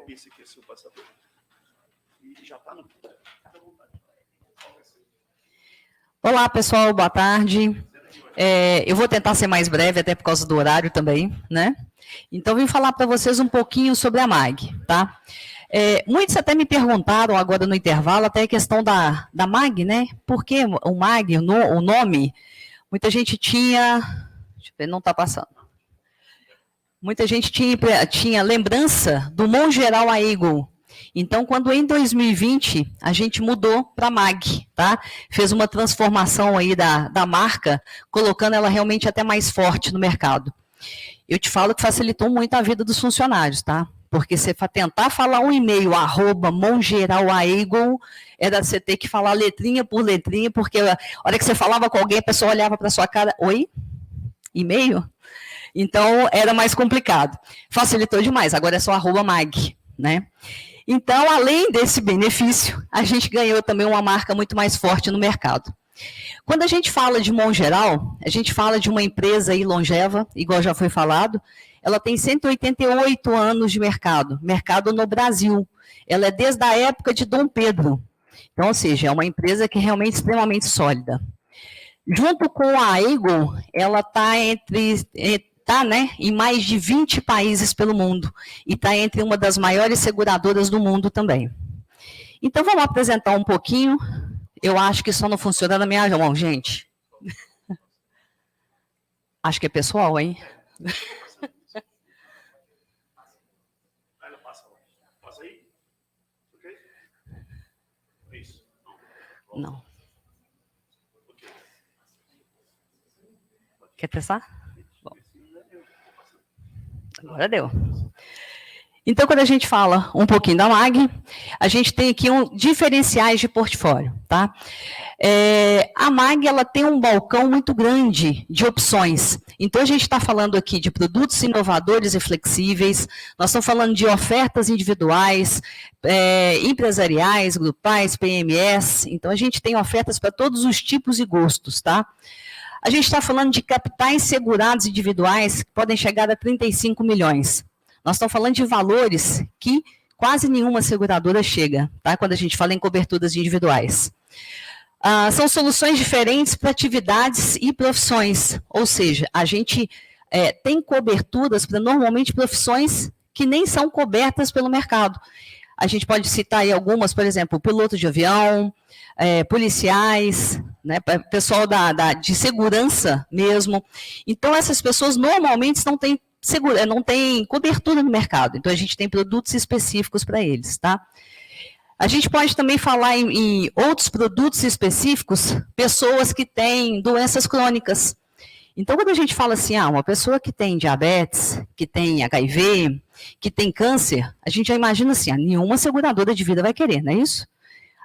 Esse aqui é seu passaporte. E já está no... Olá, pessoal, boa tarde. Eu vou tentar ser mais breve, até por causa do horário também, né? Então, vim falar para vocês um pouquinho sobre a MAG, tá? Muitos até me perguntaram agora no intervalo, até a questão da MAG, né? Por que o MAG, o nome? Muita gente tinha... Deixa eu ver, não está passando. Muita gente tinha lembrança do Mongeral a Eagle. Então, quando em 2020 a gente mudou para a MAG, tá? Fez uma transformação aí da marca, colocando ela realmente até mais forte no mercado. Eu te falo que facilitou muito a vida dos funcionários, tá? Porque você tentar falar um e-mail, @mongeralaeagle, era você ter que falar letrinha por letrinha, porque a hora que você falava com alguém, a pessoa olhava para sua cara, oi? E-mail? Então, era mais complicado. Facilitou demais, agora é só @mag, né? Então, além desse benefício, a gente ganhou também uma marca muito mais forte no mercado. Quando a gente fala de Mongeral, a gente fala de uma empresa aí longeva, igual já foi falado, ela tem 188 anos de mercado no Brasil. Ela é desde a época de Dom Pedro. Então, ou seja, é uma empresa que é realmente extremamente sólida. Junto com a Eagle, ela está em mais de 20 países pelo mundo e está entre uma das maiores seguradoras do mundo também. Então, vamos apresentar um pouquinho. Eu acho que só não funciona na minha mão, gente. Acho que é pessoal, hein? Passa aí. Ok? Isso. Não. Quer testar? Bom. Agora deu. Então, quando a gente fala um pouquinho da MAG, a gente tem aqui diferenciais de portfólio, tá? A MAG, ela tem um balcão muito grande de opções. Então, a gente está falando aqui de produtos inovadores e flexíveis, nós estamos falando de ofertas individuais, empresariais, grupais, PMS. Então, a gente tem ofertas para todos os tipos e gostos, tá? A gente está falando de capitais segurados individuais que podem chegar a 35 milhões. Nós estamos falando de valores que quase nenhuma seguradora chega, tá? Quando a gente fala em coberturas individuais. São soluções diferentes para atividades e profissões, ou seja, a gente tem coberturas para normalmente profissões que nem são cobertas pelo mercado. A gente pode citar aí algumas, por exemplo, piloto de avião, policiais, né, pessoal de segurança mesmo. Então, essas pessoas normalmente não têm cobertura no mercado, então a gente tem produtos específicos para eles, tá? A gente pode também falar em outros produtos específicos, pessoas que têm doenças crônicas. Então, quando a gente fala assim, uma pessoa que tem diabetes, que tem HIV, que tem câncer, a gente já imagina assim, nenhuma seguradora de vida vai querer, não é isso?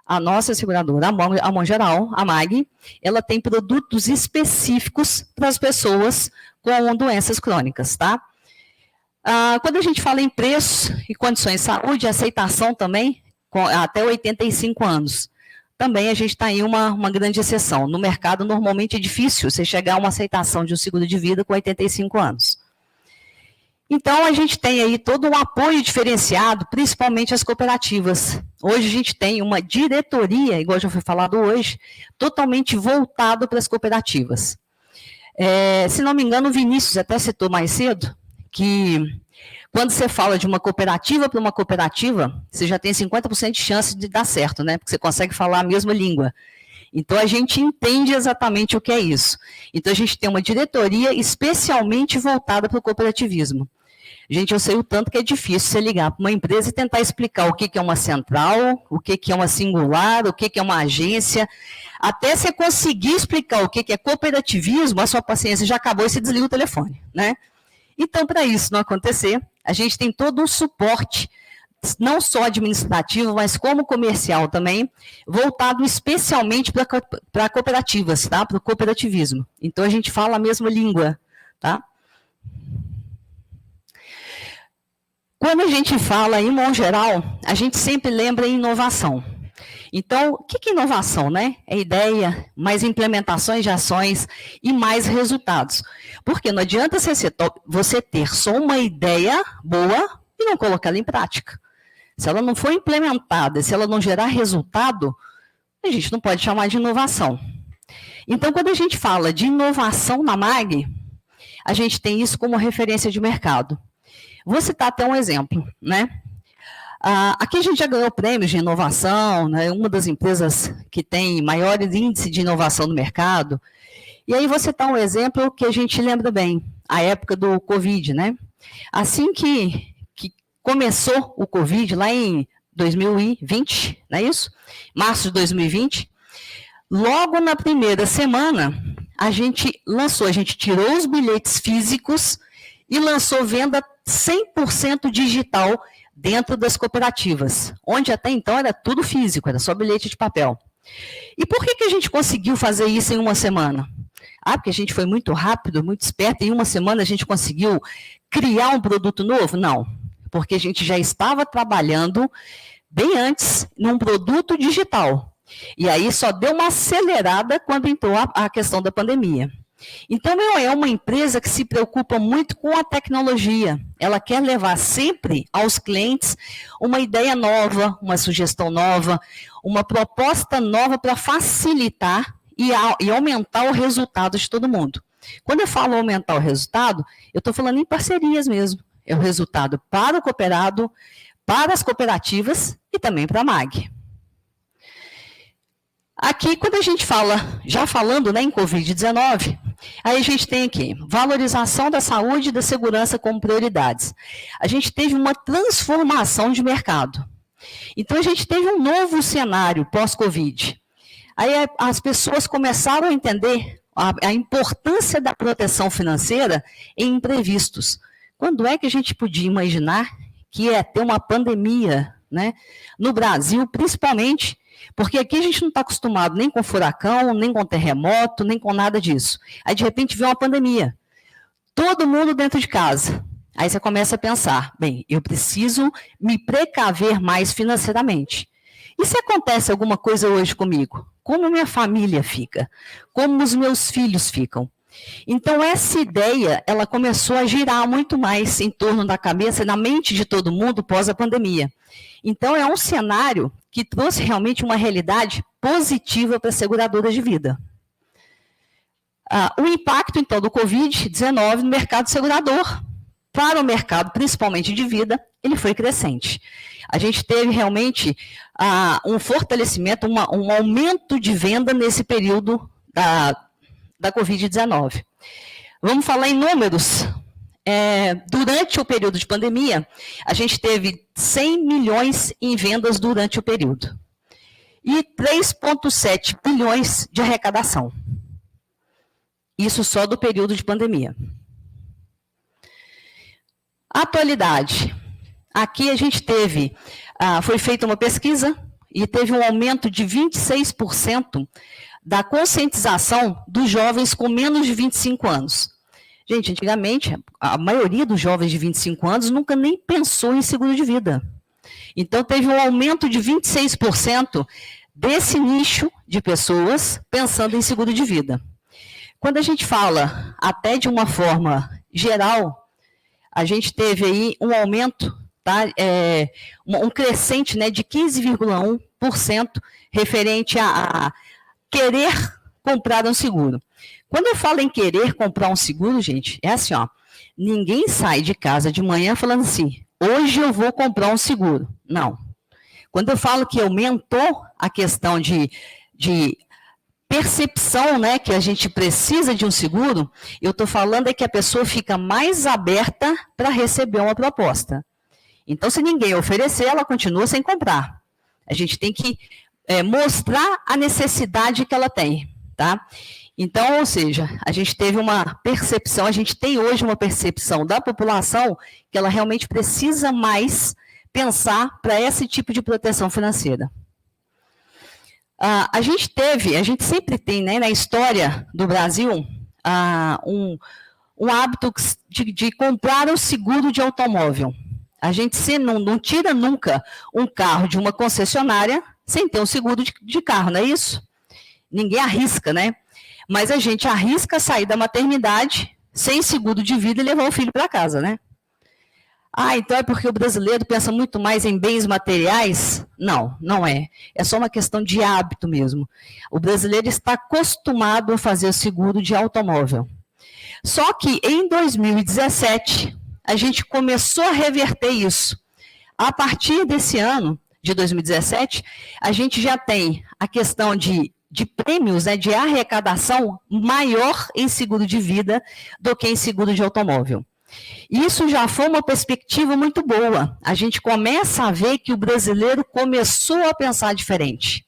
A nossa seguradora, a Mongeral, a MAG, ela tem produtos específicos para as pessoas com doenças crônicas, tá? Quando a gente fala em preço e condições de saúde, aceitação também, até 85 anos. Também a gente está aí uma grande exceção. No mercado, normalmente é difícil você chegar a uma aceitação de um seguro de vida com 85 anos. Então, a gente tem aí todo um apoio diferenciado, principalmente as cooperativas. Hoje a gente tem uma diretoria, igual já foi falado hoje, totalmente voltado para as cooperativas. Se não me engano, o Vinícius até citou mais cedo, que quando você fala de uma cooperativa para uma cooperativa, você já tem 50% de chance de dar certo, né? Porque você consegue falar a mesma língua. Então, a gente entende exatamente o que é isso. Então, a gente tem uma diretoria especialmente voltada para o cooperativismo. Gente, eu sei o tanto que é difícil você ligar para uma empresa e tentar explicar o que é uma central, o que é uma singular, o que é uma agência. Até você conseguir explicar o que é cooperativismo, a sua paciência já acabou e você desliga o telefone, né? Então, para isso não acontecer, a gente tem todo um suporte, não só administrativo, mas como comercial também, voltado especialmente para cooperativas, tá? Para o cooperativismo. Então, a gente fala a mesma língua, tá? Quando a gente fala em Mongeral, a gente sempre lembra em inovação. Então, o que é inovação, né? É ideia, mais implementações de ações e mais resultados. Porque não adianta você ter só uma ideia boa e não colocar ela em prática. Se ela não for implementada, se ela não gerar resultado, a gente não pode chamar de inovação. Então, quando a gente fala de inovação na MAG, a gente tem isso como referência de mercado. Vou citar até um exemplo, né? Aqui a gente já ganhou prêmios de inovação, né? Uma das empresas que tem maior índice de inovação no mercado. E aí vou citar um exemplo que a gente lembra bem, a época do Covid, né? Assim que começou o Covid, lá em 2020, não é isso? Março de 2020, logo na primeira semana, a gente tirou os bilhetes físicos e lançou venda 100% digital dentro das cooperativas, onde até então era tudo físico, era só bilhete de papel. E por que a gente conseguiu fazer isso em uma semana? Porque a gente foi muito rápido, muito esperto, e em uma semana a gente conseguiu criar um produto novo? Não, porque a gente já estava trabalhando bem antes num produto digital. E aí só deu uma acelerada quando entrou a questão da pandemia. Então, é uma empresa que se preocupa muito com a tecnologia. Ela quer levar sempre aos clientes uma ideia nova, uma sugestão nova, uma proposta nova para facilitar e aumentar o resultado de todo mundo. Quando eu falo aumentar o resultado, eu estou falando em parcerias mesmo. É o resultado para o cooperado, para as cooperativas e também para a MAG. Aqui, quando a gente fala, já falando, né, em Covid-19, aí a gente tem aqui, valorização da saúde e da segurança como prioridades. A gente teve uma transformação de mercado. Então, a gente teve um novo cenário pós-Covid. Aí as pessoas começaram a entender a importância da proteção financeira em imprevistos. Quando é que a gente podia imaginar que ia ter uma pandemia, né, no Brasil, principalmente, porque aqui a gente não está acostumado nem com furacão, nem com terremoto, nem com nada disso. Aí, de repente, vem uma pandemia. Todo mundo dentro de casa. Aí você começa a pensar, bem, eu preciso me precaver mais financeiramente. E se acontece alguma coisa hoje comigo? Como a minha família fica? Como os meus filhos ficam? Então, essa ideia, ela começou a girar muito mais em torno da cabeça e na mente de todo mundo pós a pandemia. Então, é um cenário que trouxe realmente uma realidade positiva para as seguradoras de vida. O impacto, então, do Covid-19 no mercado segurador, para o mercado, principalmente de vida, ele foi crescente. A gente teve realmente um fortalecimento, um aumento de venda nesse período da Covid-19. Vamos falar em números. Durante o período de pandemia, a gente teve 100 milhões em vendas durante o período. E 3,7 bilhões de arrecadação. Isso só do período de pandemia. Atualidade. Aqui a gente teve, foi feita uma pesquisa e teve um aumento de 26% da conscientização dos jovens com menos de 25 anos. Gente, antigamente, a maioria dos jovens de 25 anos nunca nem pensou em seguro de vida. Então, teve um aumento de 26% desse nicho de pessoas pensando em seguro de vida. Quando a gente fala até de uma forma geral, a gente teve aí um aumento, tá? Um crescente, né, de 15,1% referente a querer comprar um seguro. Quando eu falo em querer comprar um seguro, gente, é assim, ó, ninguém sai de casa de manhã falando assim, hoje eu vou comprar um seguro. Não. Quando eu falo que aumentou a questão de percepção, né, que a gente precisa de um seguro, eu estou falando é que a pessoa fica mais aberta para receber uma proposta. Então, se ninguém oferecer, ela continua sem comprar. A gente tem que mostrar a necessidade que ela tem, tá? Então, ou seja, a gente teve uma percepção, a gente tem hoje uma percepção da população que ela realmente precisa mais pensar para esse tipo de proteção financeira. A gente sempre tem, né, na história do Brasil, um hábito de comprar o seguro de automóvel. A gente não tira nunca um carro de uma concessionária sem ter um seguro de carro, não é isso? Ninguém arrisca, né? Mas a gente arrisca sair da maternidade sem seguro de vida e levar o filho para casa, né? Ah, então é porque o brasileiro pensa muito mais em bens materiais? Não, não é. É só uma questão de hábito mesmo. O brasileiro está acostumado a fazer o seguro de automóvel. Só que em 2017, a gente começou a reverter isso. A partir desse ano, de 2017, a gente já tem a questão de prêmios, né, de arrecadação maior em seguro de vida do que em seguro de automóvel. Isso já foi uma perspectiva muito boa. A gente começa a ver que o brasileiro começou a pensar diferente.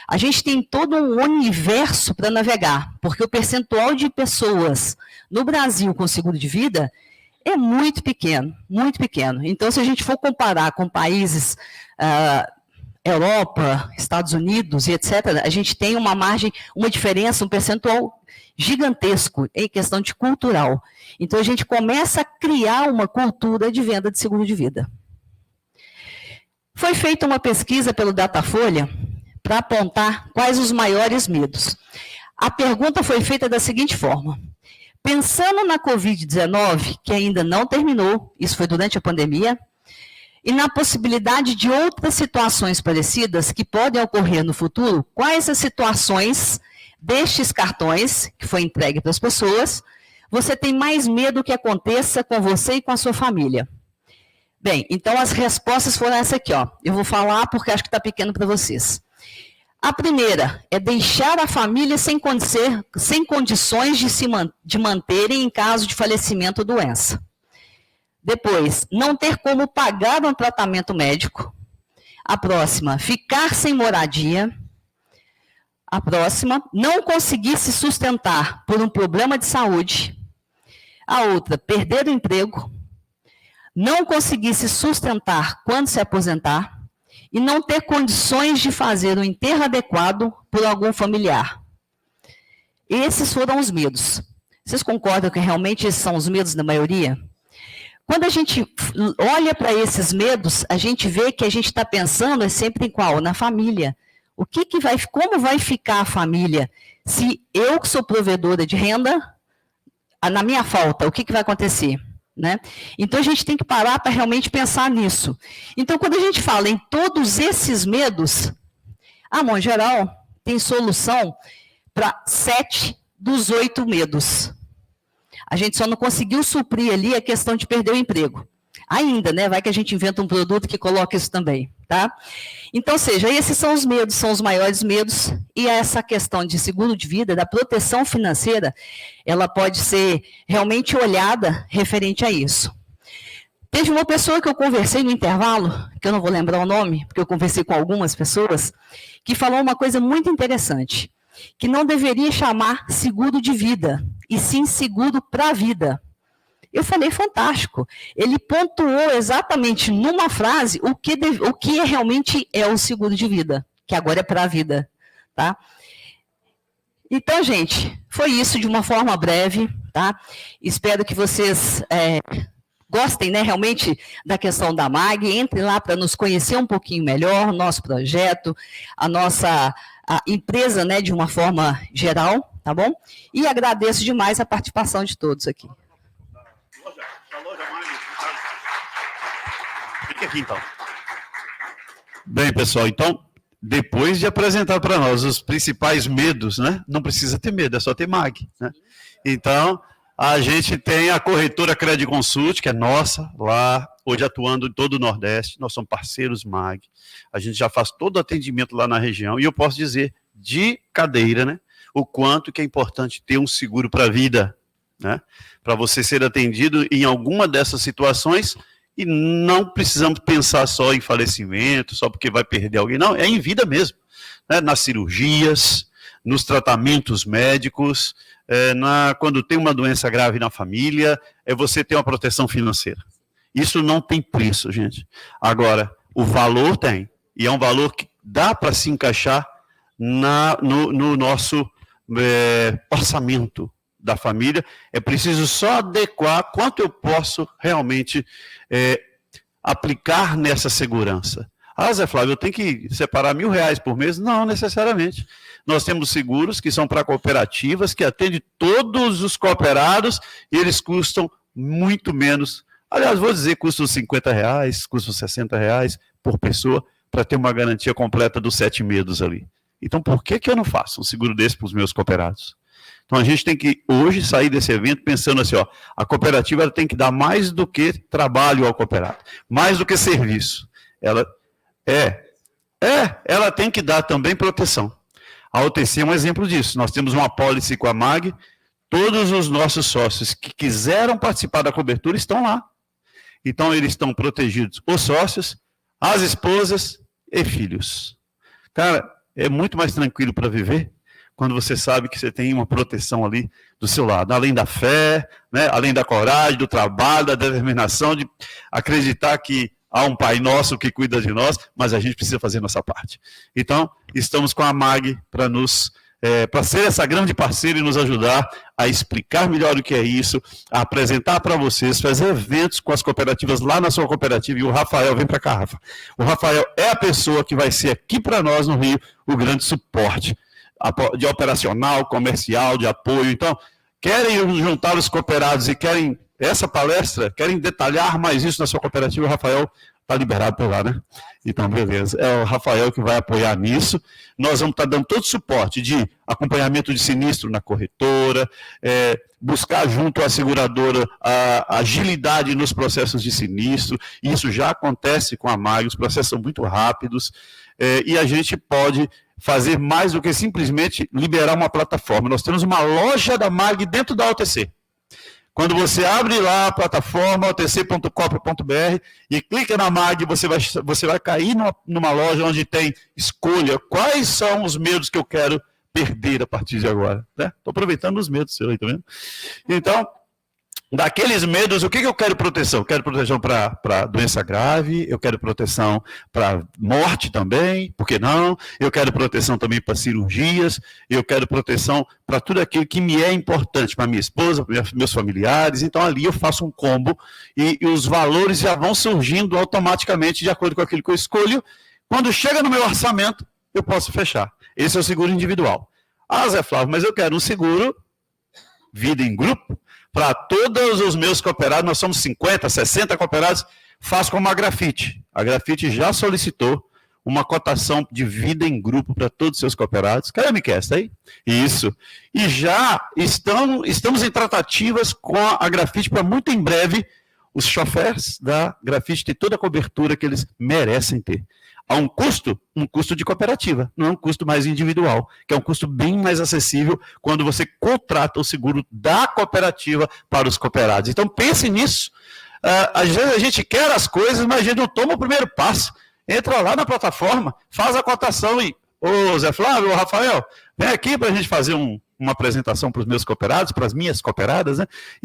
A gente tem todo um universo para navegar, porque o percentual de pessoas no Brasil com seguro de vida é muito pequeno, muito pequeno. Então, se a gente for comparar com países, Europa, Estados Unidos e etc., a gente tem uma margem, uma diferença, um percentual gigantesco em questão de cultural. Então, a gente começa a criar uma cultura de venda de seguro de vida. Foi feita uma pesquisa pelo Datafolha para apontar quais os maiores medos. A pergunta foi feita da seguinte forma: pensando na Covid-19, que ainda não terminou, isso foi durante a pandemia, e na possibilidade de outras situações parecidas que podem ocorrer no futuro, quais as situações destes cartões que foi entregue para as pessoas, você tem mais medo que aconteça com você e com a sua família? Bem, então as respostas foram essa aqui, ó. Eu vou falar porque acho que está pequeno para vocês. A primeira é deixar a família sem condições de manterem em caso de falecimento ou doença. Depois, não ter como pagar um tratamento médico. A próxima, ficar sem moradia. A próxima, não conseguir se sustentar por um problema de saúde. A outra, perder o emprego. Não conseguir se sustentar quando se aposentar. E não ter condições de fazer um enterro adequado por algum familiar. Esses foram os medos. Vocês concordam que realmente esses são os medos da maioria? Quando a gente olha para esses medos, a gente vê que a gente está pensando sempre em qual? Na família. Como vai ficar a família se eu que sou provedora de renda, na minha falta, o que vai acontecer? Né? Então, a gente tem que parar para realmente pensar nisso. Então, quando a gente fala em todos esses medos, em geral, tem solução para 7 dos 8 medos. A gente só não conseguiu suprir ali a questão de perder o emprego. Ainda, né? Vai que a gente inventa um produto que coloca isso também, tá? Então, seja, esses são os medos, são os maiores medos, e essa questão de seguro de vida, da proteção financeira, ela pode ser realmente olhada referente a isso. Teve uma pessoa que eu conversei no intervalo, que eu não vou lembrar o nome, porque eu conversei com algumas pessoas, que falou uma coisa muito interessante, que não deveria chamar seguro de vida, e sim seguro para a vida. Eu falei, fantástico. Ele pontuou exatamente numa frase o que realmente é o seguro de vida, que agora é para a vida. Tá? Então, gente, foi isso de uma forma breve. Tá? Espero que vocês gostem, né, realmente da questão da MAG, entrem lá para nos conhecer um pouquinho melhor, nosso projeto, a nossa empresa, né, de uma forma geral, tá bom? E agradeço demais a participação de todos aqui. Fica aqui, então. Bem, pessoal, então, depois de apresentar para nós os principais medos, né? Não precisa ter medo, é só ter MAG, né? Então, a gente tem a corretora Credit Consult, que é nossa, lá, hoje atuando em todo o Nordeste. Nós somos parceiros MAG. A gente já faz todo o atendimento lá na região. E eu posso dizer, de cadeira, né? O quanto que é importante ter um seguro para a vida, né? Para você ser atendido em alguma dessas situações. E não precisamos pensar só em falecimento, só porque vai perder alguém. Não, é em vida mesmo. Né? Nas cirurgias, nos tratamentos médicos, quando tem uma doença grave na família, é você ter uma proteção financeira. Isso não tem preço, gente. Agora, o valor tem. E é um valor que dá para se encaixar no nosso orçamento da família. É preciso só adequar quanto eu posso realmente aplicar nessa segurança. Ah, Zé Flávio, eu tenho que separar R$1.000 por mês? Não necessariamente. Nós temos seguros que são para cooperativas, que atendem todos os cooperados, e eles custam muito menos Aliás, vou dizer, custa uns R$50, custa uns R$60 por pessoa, para ter uma garantia completa dos 7 medos ali. Então, por que eu não faço um seguro desse para os meus cooperados? Então, a gente tem que, hoje, sair desse evento pensando assim, ó, a cooperativa ela tem que dar mais do que trabalho ao cooperado, mais do que serviço. Ela tem que dar também proteção. A OTC é um exemplo disso. Nós temos uma apólice com a MAG, todos os nossos sócios que quiseram participar da cobertura estão lá. Então, eles estão protegidos, os sócios, as esposas e filhos. Cara, é muito mais tranquilo para viver quando você sabe que você tem uma proteção ali do seu lado, além da fé, né, além da coragem, do trabalho, da determinação de acreditar que há um Pai Nosso que cuida de nós, mas a gente precisa fazer nossa parte. Então, estamos com a MAG para ser essa grande parceira e nos ajudar a explicar melhor o que é isso, a apresentar para vocês, fazer eventos com as cooperativas lá na sua cooperativa. E o Rafael, vem para cá, Rafa. O Rafael é a pessoa que vai ser aqui para nós no Rio o grande suporte de operacional, comercial, de apoio. Então, querem juntar os cooperados e querem essa palestra, querem detalhar mais isso na sua cooperativa, o Rafael está liberado por lá, né? Então, beleza. É o Rafael que vai apoiar nisso. Nós vamos estar dando todo o suporte de acompanhamento de sinistro na corretora, buscar junto à seguradora a agilidade nos processos de sinistro. Isso já acontece com a MAG, os processos são muito rápidos, e a gente pode fazer mais do que simplesmente liberar uma plataforma. Nós temos uma loja da MAG dentro da OTC. Quando você abre lá a plataforma otc.cop.br e clica na MAG, você vai cair numa loja onde tem escolha quais são os medos que eu quero perder a partir de agora. Estou aproveitando os medos seus aí, tá vendo? Então, daqueles medos, o que eu quero proteção? Eu quero proteção para doença grave, eu quero proteção para morte também, por que não? Eu quero proteção também para cirurgias, eu quero proteção para tudo aquilo que me é importante, para minha esposa, para meus familiares. Então ali eu faço um combo e os valores já vão surgindo automaticamente de acordo com aquilo que eu escolho. Quando chega no meu orçamento, eu posso fechar. Esse é o seguro individual. Ah, Zé Flávio, mas eu quero um seguro vida em grupo, para todos os meus cooperados, nós somos 50, 60 cooperados, faço como a Grafite. A Grafite já solicitou uma cotação de vida em grupo para todos os seus cooperados. Cadê a Miquesta aí? Isso. E já estamos em tratativas com a Grafite para muito em breve os choferes da Grafite ter toda a cobertura que eles merecem ter. Há um custo de cooperativa, não é um custo mais individual, que é um custo bem mais acessível quando você contrata o seguro da cooperativa para os cooperados. Então pense nisso. Às vezes a gente quer as coisas, mas a gente não toma o primeiro passo. Entra lá na plataforma, faz a cotação e, ô Zé Flávio, ô Rafael, vem aqui para a gente fazer uma apresentação para os meus cooperados, para as minhas cooperadas, né?